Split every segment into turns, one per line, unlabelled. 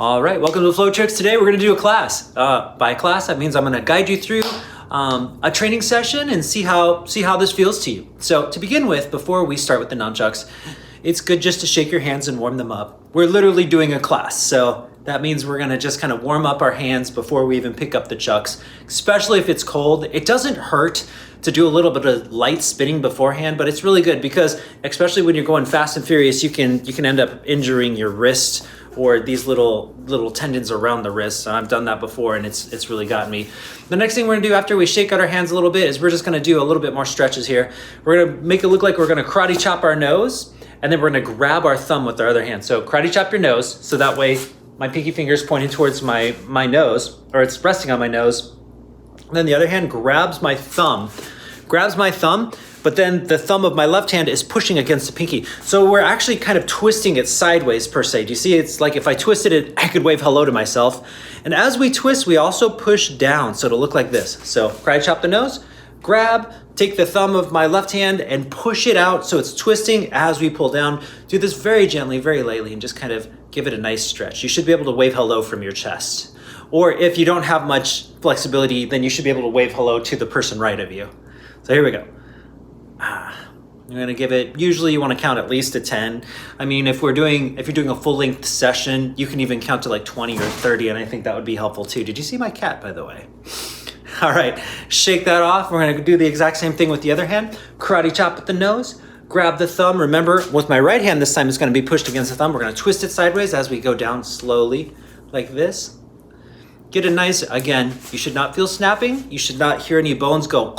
All right, welcome to Flow Tricks. Today we're gonna do a class. By class, that means I'm gonna guide you through a training session and see how this feels to you. So to begin with, before we start with the nunchucks, it's good just to shake your hands and warm them up. We're literally doing a class, so that means we're gonna just kind of warm up our hands before we even pick up the chucks, especially if it's cold. It doesn't hurt to do a little bit of light spinning beforehand, but it's really good because especially when you're going fast and furious, you can end up injuring your wrist or these little tendons around the wrist. I've done that before and it's really gotten me. The next thing we're gonna do after we shake out our hands a little bit is we're just gonna do a little bit more stretches here. We're gonna make it look like we're gonna karate chop our nose, and then we're gonna grab our thumb with our other hand. So karate chop your nose, so that way my pinky finger is pointing towards my nose, or it's resting on my nose. And then the other hand grabs my thumb, but then the thumb of my left hand is pushing against the pinky. So we're actually kind of twisting it sideways per se. Do you see? It's like if I twisted it, I could wave hello to myself. And as we twist, we also push down. So it'll look like this. So karate chop the nose, grab, take the thumb of my left hand and push it out so it's twisting as we pull down. Do this very gently, very lightly, and just kind of give it a nice stretch. You should be able to wave hello from your chest. Or if you don't have much flexibility, then you should be able to wave hello to the person right of you. So here we go. You're gonna give it, usually you wanna count at least to 10. I mean, if you're doing a full length session, you can even count to like 20 or 30, and I think that would be helpful too. Did you see my cat, by the way? All right, shake that off. We're gonna do the exact same thing with the other hand. Karate chop at the nose, grab the thumb. Remember, with my right hand this time, it's gonna be pushed against the thumb. We're gonna twist it sideways as we go down slowly, like this. Get a nice, again, you should not feel snapping. You should not hear any bones go.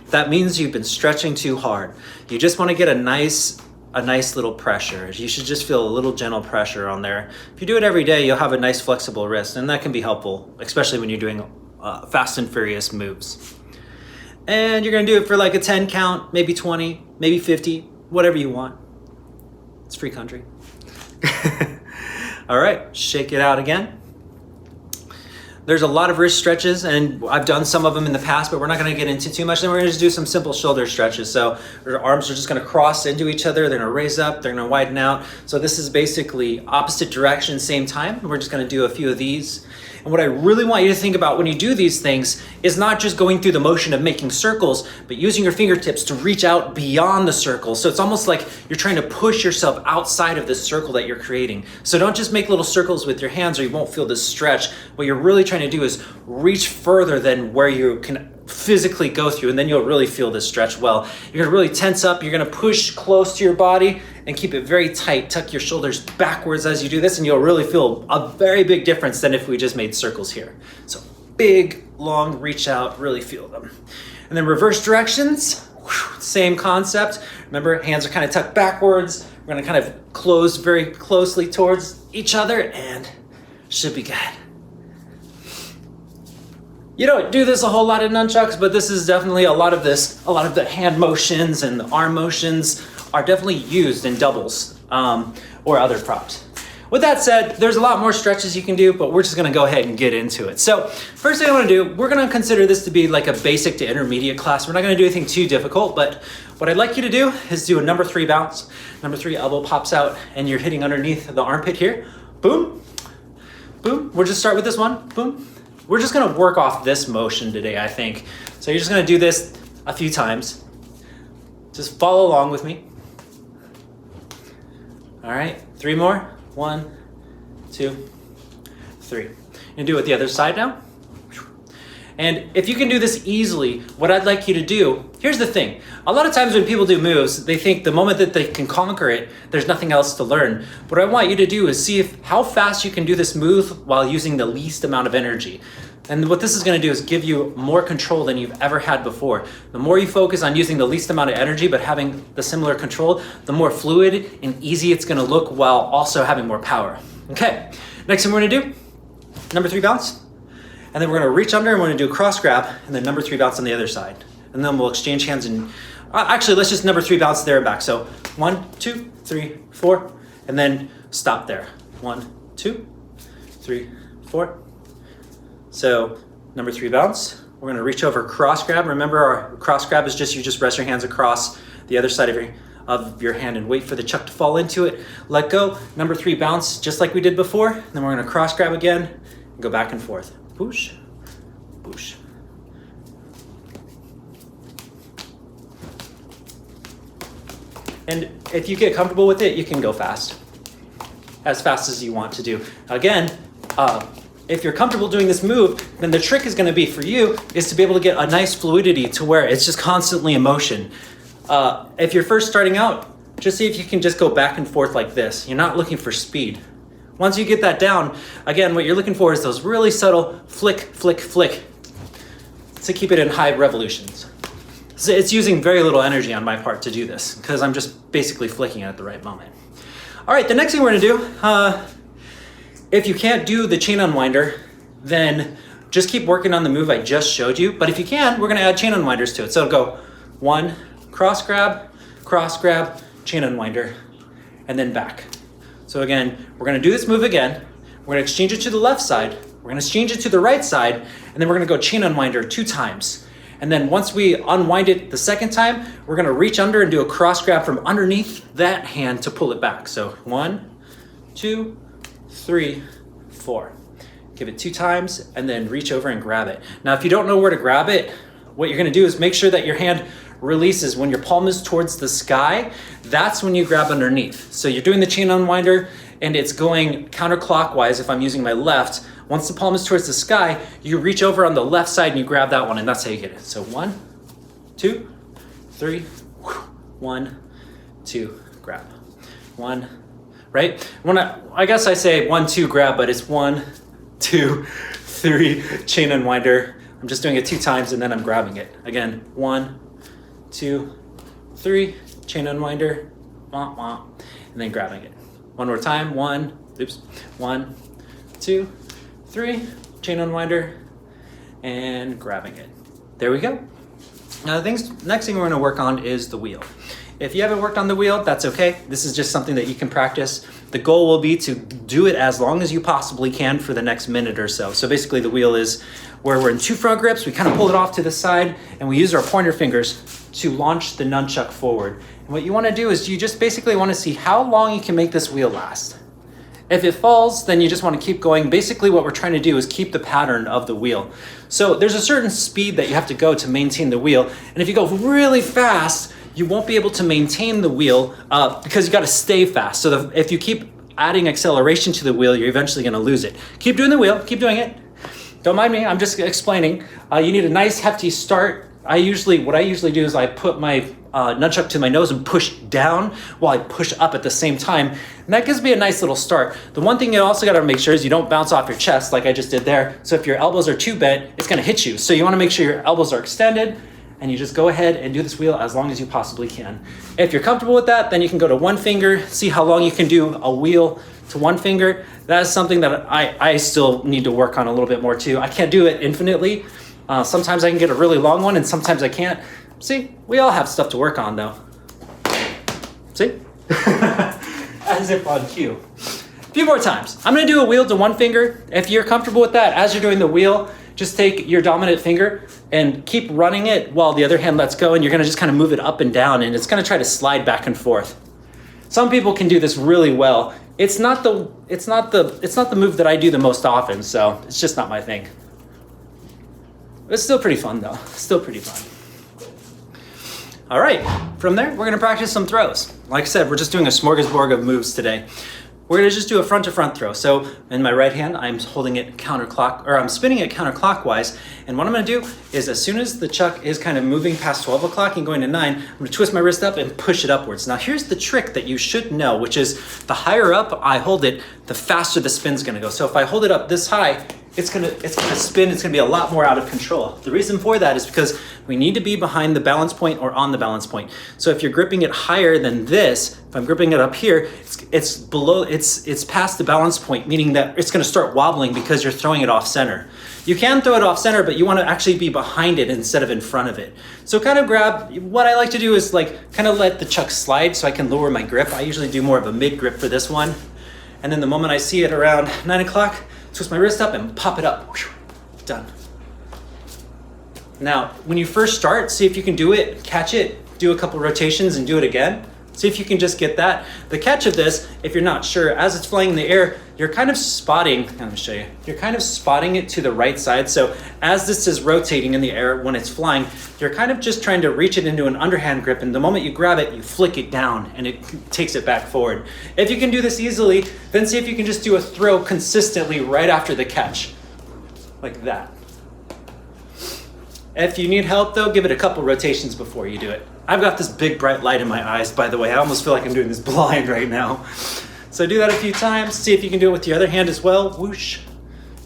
That means you've been stretching too hard. You just want to get a nice little pressure. You should just feel a little gentle pressure on there. If you do it every day, you'll have a nice flexible wrist, and that can be helpful, especially when you're doing fast and furious moves. And you're gonna do it for like a 10 count, maybe 20, maybe 50, whatever you want. It's free country. All right, shake it out again. There's a lot of wrist stretches, and I've done some of them in the past, but we're not gonna get into too much. Then we're gonna just do some simple shoulder stretches. So our arms are just gonna cross into each other, they're gonna raise up, they're gonna widen out. So this is basically opposite direction, same time. We're just gonna do a few of these. And what I really want you to think about when you do these things is not just going through the motion of making circles, but using your fingertips to reach out beyond the circle. So it's almost like you're trying to push yourself outside of this circle that you're creating. So don't just make little circles with your hands or you won't feel this stretch. What you're really trying to do is reach further than where you can physically go through, and then you'll really feel this stretch well. You're gonna really tense up, you're gonna push close to your body and keep it very tight. Tuck your shoulders backwards as you do this, and you'll really feel a very big difference than if we just made circles here. So big, long reach out, really feel them. And then reverse directions, same concept. Remember, hands are kind of tucked backwards. We're gonna kind of close very closely towards each other, and should be good. You don't do this a whole lot in nunchucks, but this is definitely a lot of the hand motions and the arm motions are definitely used in doubles or other props. With that said, there's a lot more stretches you can do, but we're just gonna go ahead and get into it. So first thing I wanna do, we're gonna consider this to be like a basic to intermediate class. We're not gonna do anything too difficult, but what I'd like you to do is do a number 3 bounce. Number 3 elbow pops out and you're hitting underneath the armpit here. Boom, boom. We'll just start with this one, boom. We're just gonna work off this motion today, I think. So you're just gonna do this a few times. Just follow along with me. All right, 3 more. 1, 2, 3. And do it the other side now. And if you can do this easily, what I'd like you to do, here's the thing. A lot of times when people do moves, they think the moment that they can conquer it, there's nothing else to learn. What I want you to do is see how fast you can do this move while using the least amount of energy. And what this is gonna do is give you more control than you've ever had before. The more you focus on using the least amount of energy, but having the similar control, the more fluid and easy it's gonna look while also having more power. Okay, next thing we're gonna do, number 3 bounce. And then we're gonna reach under and we're gonna do a cross grab and then number 3 bounce on the other side. And then we'll exchange hands and, actually let's just number 3 bounce there and back. So 1, 2, 3, 4, and then stop there. 1, 2, 3, 4. So number 3 bounce, we're gonna reach over cross grab. Remember our cross grab is just, you just rest your hands across the other side of of your hand and wait for the chuck to fall into it. Let go. Number 3, bounce, just like we did before. Then we're gonna cross grab again and go back and forth. Boosh, boosh. And if you get comfortable with it, you can go fast as you want to do. Again, if you're comfortable doing this move, then the trick is gonna be for you is to be able to get a nice fluidity to where it's just constantly in motion. If you're first starting out, just see if you can just go back and forth like this. You're not looking for speed. Once you get that down, again, what you're looking for is those really subtle flick, flick, flick to keep it in high revolutions. So it's using very little energy on my part to do this because I'm just basically flicking it at the right moment. All right, the next thing we're gonna do, if you can't do the chain unwinder, then just keep working on the move I just showed you. But if you can, we're gonna add chain unwinders to it. So it'll go 1, cross grab, chain unwinder, and then back. So again, we're gonna do this move again. We're gonna exchange it to the left side. We're gonna exchange it to the right side, and then we're gonna go chain unwinder 2 times. And then once we unwind it the second time, we're gonna reach under and do a cross grab from underneath that hand to pull it back. So 1, 2, 3, 4. Give it 2 times and then reach over and grab it. Now, if you don't know where to grab it, what you're gonna do is make sure that your hand releases when your palm is towards the sky. That's when you grab underneath. So you're doing the chain unwinder and it's going counterclockwise if I'm using my left. Once the palm is towards the sky, you reach over on the left side and you grab that one, and that's how you get it. So 1, 2, 3, 1, 2, grab. 1, right? I guess I say 1, 2, grab, but it's 1, 2, 3, chain unwinder. I'm just doing it 2 times and then I'm grabbing it. Again, 1, 2, 3, chain unwinder, wah, wah, and then grabbing it. One more time, 1, 2, 3, chain unwinder, and grabbing it. There we go. Now next thing we're gonna work on is the wheel. If you haven't worked on the wheel, that's okay. This is just something that you can practice. The goal will be to do it as long as you possibly can for the next minute or so. So basically the wheel is where we're in 2 front grips, we kind of pull it off to the side, and we use our pointer fingers to launch the nunchuck forward. And what you wanna do is you just basically wanna see how long you can make this wheel last. If it falls, then you just want to keep going. Basically what we're trying to do is keep the pattern of the wheel. So there's a certain speed that you have to go to maintain the wheel. And if you go really fast, you won't be able to maintain the wheel because you got to stay fast. So if you keep adding acceleration to the wheel, you're eventually going to lose it. Keep doing the wheel, keep doing it. Don't mind me, I'm just explaining. You need a nice hefty start. What I usually do is I put my nunchuck to my nose and push down while I push up at the same time. And that gives me a nice little start. The one thing you also gotta make sure is you don't bounce off your chest like I just did there. So if your elbows are too bent, it's gonna hit you. So you wanna make sure your elbows are extended and you just go ahead and do this wheel as long as you possibly can. If you're comfortable with that, then you can go to 1 finger, see how long you can do a wheel to 1 finger. That is something that I still need to work on a little bit more too. I can't do it infinitely. Sometimes I can get a really long one and sometimes I can't. See, we all have stuff to work on though. See? As if on cue. A few more times. I'm gonna do a wheel to 1 finger. If you're comfortable with that, as you're doing the wheel, just take your dominant finger and keep running it while the other hand lets go, and you're gonna just kind of move it up and down, and it's gonna try to slide back and forth. Some people can do this really well. It's not the move that I do the most often, so it's just not my thing. It's still pretty fun though. Still pretty fun. All right, from there, we're gonna practice some throws. Like I said, we're just doing a smorgasbord of moves today. We're gonna just do a front to front throw. So in my right hand, I'm holding it I'm spinning it counterclockwise. And what I'm gonna do is as soon as the chuck is kind of moving past 12 o'clock and going to 9, I'm gonna twist my wrist up and push it upwards. Now here's the trick that you should know, which is the higher up I hold it, the faster the spin's gonna go. So if I hold it up this high, it's gonna spin, it's gonna be a lot more out of control. The reason for that is because we need to be behind the balance point or on the balance point. So if you're gripping it higher than this, if I'm gripping it up here, it's past the balance point, meaning that it's gonna start wobbling because you're throwing it off center. You can throw it off center, but you wanna actually be behind it instead of in front of it. So kind of grab, what I like to do is kind of let the chuck slide so I can lower my grip. I usually do more of a mid grip for this one. And then the moment I see it around 9 o'clock, twist my wrist up and pop it up. Done. Now, when you first start, see if you can do it, catch it, do a couple rotations and do it again. See if you can just get that. The catch of this, if you're not sure, as it's flying in the air, you're kind of spotting, let me show you, you're kind of spotting it to the right side. So as this is rotating in the air when it's flying, you're kind of just trying to reach it into an underhand grip, and the moment you grab it, you flick it down and it takes it back forward. If you can do this easily, then see if you can just do a throw consistently right after the catch, like that. If you need help though, give it a couple rotations before you do it. I've got this big bright light in my eyes, by the way. I almost feel like I'm doing this blind right now. So do that a few times. See if you can do it with the other hand as well. Whoosh.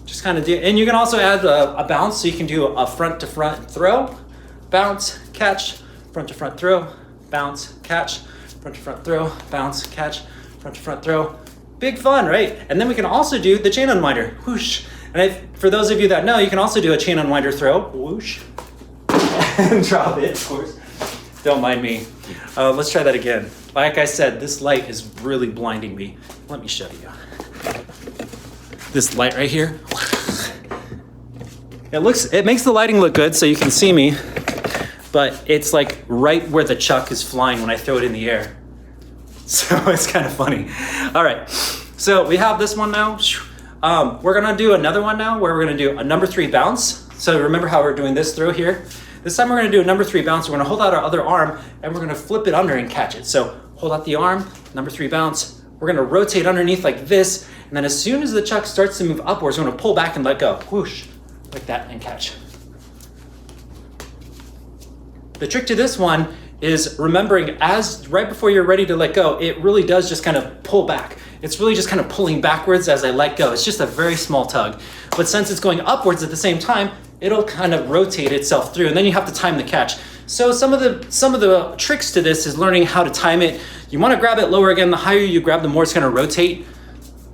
Just kind of do, and you can also add a bounce, so you can do a front to front throw, bounce, catch, front to front throw, bounce, catch, front to front throw, bounce, catch, front to front throw. Big fun, right? And then we can also do the chain unwinder. Whoosh. And for those of you that know, you can also do a chain unwinder throw. Whoosh. And drop it, of course. Don't mind me. Let's try that again. Like I said, this light is really blinding me. Let me show you. This light right here. It makes the lighting look good so you can see me, but it's like right where the chuck is flying when I throw it in the air. So it's kind of funny. All right, so we have this one now. We're gonna do another one now where we're gonna do a number 3 bounce. So remember how we're doing this throw here? This time we're gonna do a number 3 bounce. We're gonna hold out our other arm and we're gonna flip it under and catch it. So hold out the arm, number 3 bounce. We're gonna rotate underneath like this, and then as soon as the chuck starts to move upwards, we're gonna pull back and let go. Whoosh, like that, and catch. The trick to this one is remembering right before you're ready to let go, it really does just kind of pull back. It's really just kind of pulling backwards as I let go. It's just a very small tug. But since it's going upwards at the same time, it'll kind of rotate itself through, and then you have to time the catch. So some of the tricks to this is learning how to time it. You want to grab it lower again. The higher you grab, the more it's going to rotate.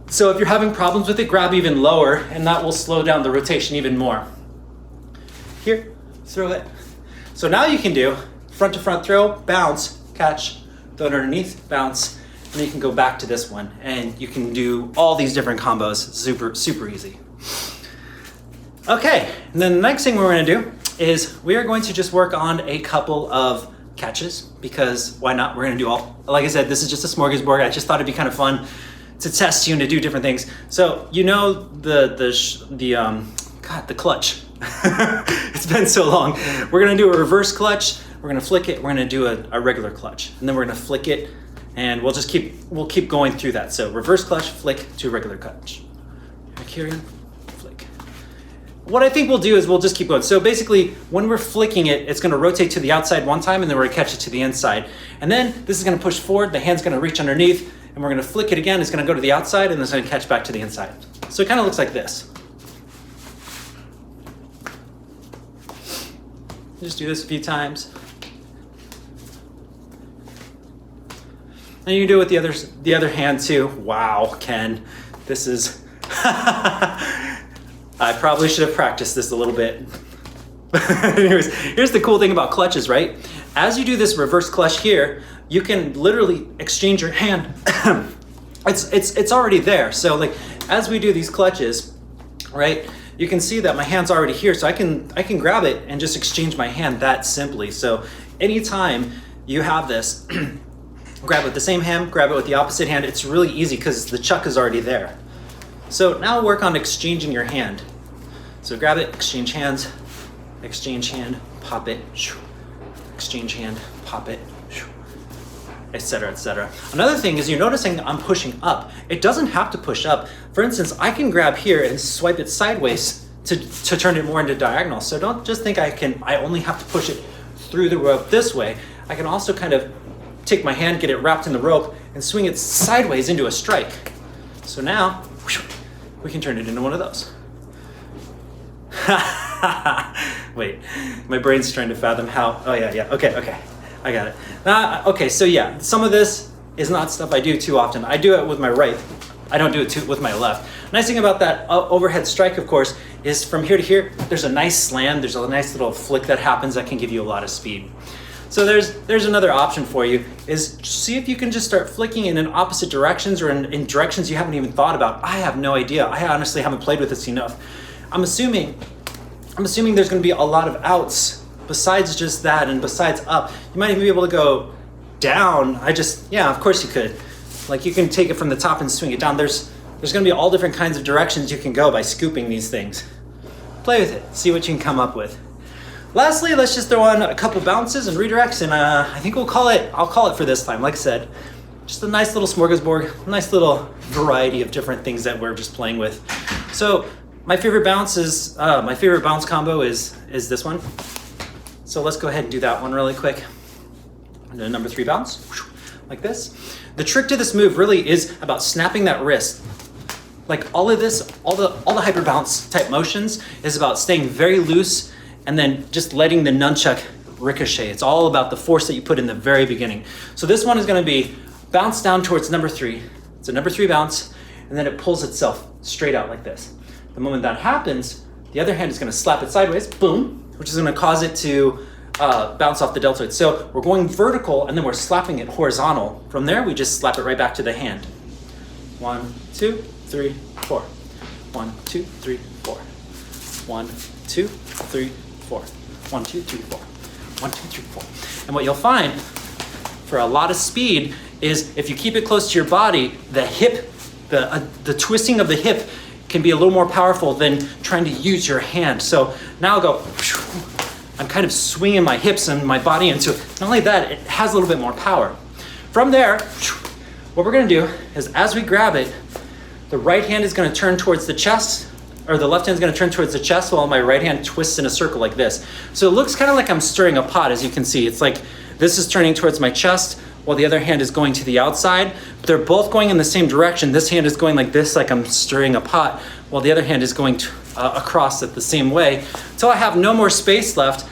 So if you're having problems with it, grab even lower, and that will slow down the rotation even more. Here, throw it. So now you can do front to front throw, bounce, catch, throw it underneath, bounce, and then you can go back to this one, and you can do all these different combos. Super, super easy. Okay, and then the next thing we're going to do is we are going to just work on a couple of catches, because why not? We're going to do all, like I said, this is just a smorgasbord. I just thought it'd be kind of fun to test you and to do different things. So you know the clutch. It's been so long. We're going to do a reverse clutch. We're going to flick it. We're going to do a regular clutch, and then we're going to flick it, and we'll keep going through that. So reverse clutch, flick to regular clutch. Carry, flick. What I think we'll do is we'll just keep going. So basically, when we're flicking it, it's going to rotate to the outside one time, and then we're going to catch it to the inside. And then this is going to push forward. The hand's going to reach underneath, and we're going to flick it again. It's going to go to the outside, and it's going to catch back to the inside. So it kind of looks like this. Just do this a few times. And you can do it with the other hand too. Wow, Ken, this is. I probably should have practiced this a little bit. Anyways, here's the cool thing about clutches, right? As you do this reverse clutch here, you can literally exchange your hand. It's already there. So like as we do these clutches, right? You can see that my hand's already here, so I can grab it and just exchange my hand that simply. So anytime you have this, grab it with the same hand, grab it with the opposite hand. It's really easy because the chuck is already there. So now work on exchanging your hand. So grab it, exchange hands, exchange hand, pop it, exchange hand, pop it, etc., etc. Another thing is you're noticing I'm pushing up. It doesn't have to push up. For instance, I can grab here and swipe it sideways to turn it more into diagonal. So don't just think I only have to push it through the rope this way. I can also kind of take my hand, get it wrapped in the rope, and swing it sideways into a strike. So now, we can turn it into one of those. Wait, my brain's trying to fathom how, oh yeah, okay, I got it. Okay, so yeah, some of this is not stuff I do too often. I do it with my right. I don't do it with my left. Nice thing about that overhead strike, of course, is from here to here, there's a nice slam, there's a nice little flick that happens that can give you a lot of speed. So there's another option for you, is see if you can just start flicking in opposite directions or in directions you haven't even thought about. I have no idea. I honestly haven't played with this enough. I'm assuming there's gonna be a lot of outs besides just that, and besides up. You might even be able to go down, yeah, of course you could. Like you can take it from the top and swing it down. There's gonna be all different kinds of directions you can go by scooping these things. Play with it, see what you can come up with. Lastly, let's just throw on a couple bounces and redirects, and I think I'll call it for this time. Like I said, just a nice little smorgasbord, nice little variety of different things that we're just playing with. So my favorite bounce combo is this one. So let's go ahead and do that one really quick. And then number 3 bounce, like this. The trick to this move really is about snapping that wrist. Like all of this, all the hyper bounce type motions is about staying very loose and then just letting the nunchuck ricochet. It's all about the force that you put in the very beginning. So this one is gonna be bounce down towards number 3. It's a number 3 bounce, and then it pulls itself straight out like this. The moment that happens, the other hand is gonna slap it sideways, boom, which is gonna cause it to bounce off the deltoid. So we're going vertical, and then we're slapping it horizontal. From there, we just slap it right back to the hand. 1, 2, 3, 4. 1, 2, 3, 4. 1, 2, 3, 4. 1, 2, 3, 4. 1, 2, 3, 4. And what you'll find for a lot of speed is if you keep it close to your body, the hip, the twisting of the hip can be a little more powerful than trying to use your hand. So now I'll go, I'm kind of swinging my hips and my body into it. Not only that, it has a little bit more power. From there, what we're gonna do is as we grab it, the right hand is gonna turn towards the chest, or the left hand is gonna turn towards the chest while my right hand twists in a circle like this. So it looks kind of like I'm stirring a pot, as you can see. It's like this is turning towards my chest while the other hand is going to the outside. They're both going in the same direction. This hand is going like this, like I'm stirring a pot, while the other hand is going across it the same way, until I have no more space left.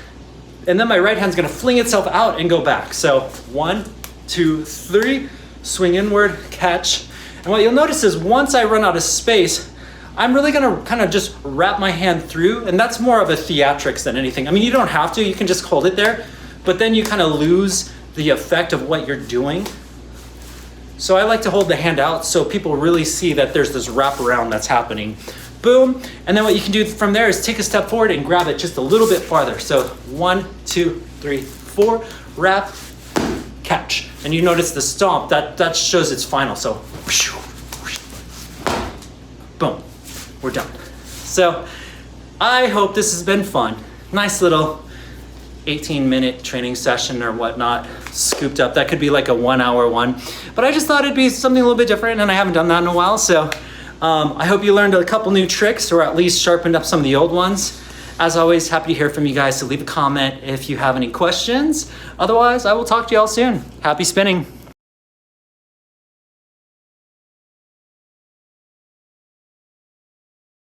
And then my right hand's gonna fling itself out and go back. So 1, 2, 3, swing inward, catch. And what you'll notice is once I run out of space, I'm really gonna kind of just wrap my hand through, and that's more of a theatrics than anything. I mean, you don't have to, you can just hold it there, but then you kind of lose the effect of what you're doing. So I like to hold the hand out so people really see that there's this wraparound that's happening. Boom, and then what you can do from there is take a step forward and grab it just a little bit farther. So 1, 2, 3, 4, wrap, catch. And you notice the stomp, that shows its final. So, boom, we're done. So I hope this has been fun. Nice little 18-minute training session or whatnot, scooped up. That could be like a 1-hour one. But I just thought it'd be something a little bit different, and I haven't done that in a while. So I hope you learned a couple new tricks, or at least sharpened up some of the old ones. As always, happy to hear from you guys, so leave a comment if you have any questions. Otherwise, I will talk to you all soon. Happy spinning.